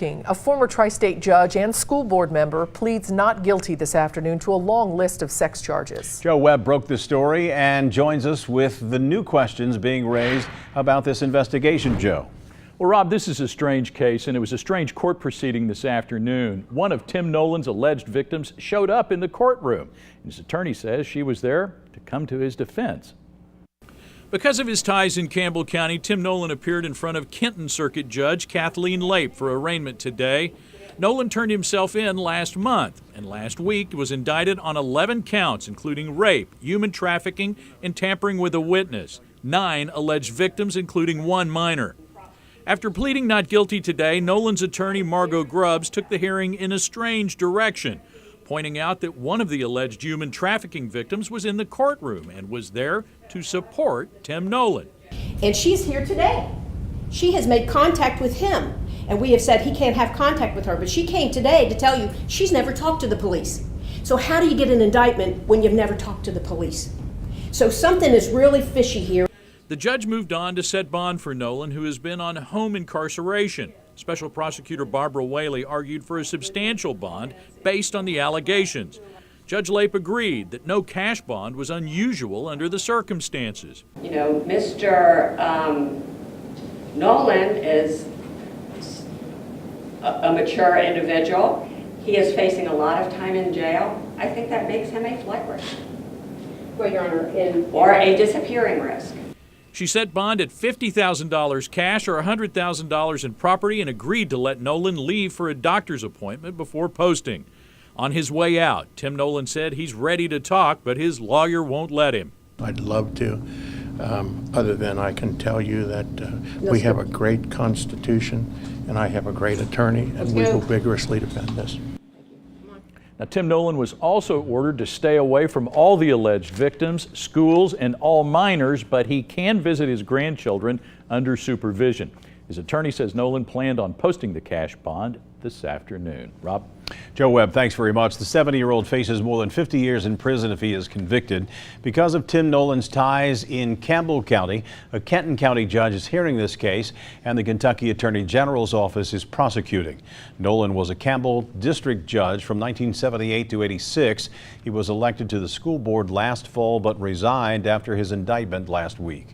A former tri-state judge and school board member pleads not guilty this afternoon to a long list of sex charges. Joe Webb broke the story and joins us with the new questions being raised about this investigation. Joe. Well, Rob, this is a strange case, and it was a strange court proceeding this afternoon. One of Tim Nolan's alleged victims showed up in the courtroom. His attorney says she was there to come to his defense. Because of his ties in Campbell County, Tim Nolan appeared in front of Kenton Circuit Judge Kathleen Lape for arraignment today. Nolan turned himself in last month, and last week was indicted on 11 counts, including rape, human trafficking, and tampering with a witness. 9 alleged victims, including 1 minor. After pleading not guilty today, Nolan's attorney, Margo Grubbs, took the hearing in a strange direction, pointing out that one of the alleged human trafficking victims was in the courtroom and was there to support Tim Nolan. And she's here today. She has made contact with him, and we have said he can't have contact with her, but she came today to tell you she's never talked to the police. So how do you get an indictment when you've never talked to the police? So something is really fishy here. The judge moved on to set bond for Nolan, who has been on home incarceration. Special Prosecutor Barbara Whaley argued for a substantial bond based on the allegations. Judge Lape agreed that no cash bond was unusual under the circumstances. You know, Mr. Nolan is a mature individual. He is facing a lot of time in jail. I think that makes him a flight risk. Well, Your Honor, or a disappearing risk. She set bond at $50,000 cash or $100,000 in property and agreed to let Nolan leave for a doctor's appointment before posting. On his way out, Tim Nolan said he's ready to talk, but his lawyer won't let him. I'd love to, other than I can tell you that we have a great Constitution and I have a great attorney, and we will vigorously defend this. Now, Tim Nolan was also ordered to stay away from all the alleged victims, schools, and all minors, but he can visit his grandchildren under supervision. His attorney says Nolan planned on posting the cash bond this afternoon. Rob? Joe Webb, thanks very much. The 70-year-old faces more than 50 years in prison if he is convicted. Because of Tim Nolan's ties in Campbell County, a Kenton County judge is hearing this case, and the Kentucky Attorney General's office is prosecuting. Nolan was a Campbell District judge from 1978 to 86. He was elected to the school board last fall, but resigned after his indictment last week.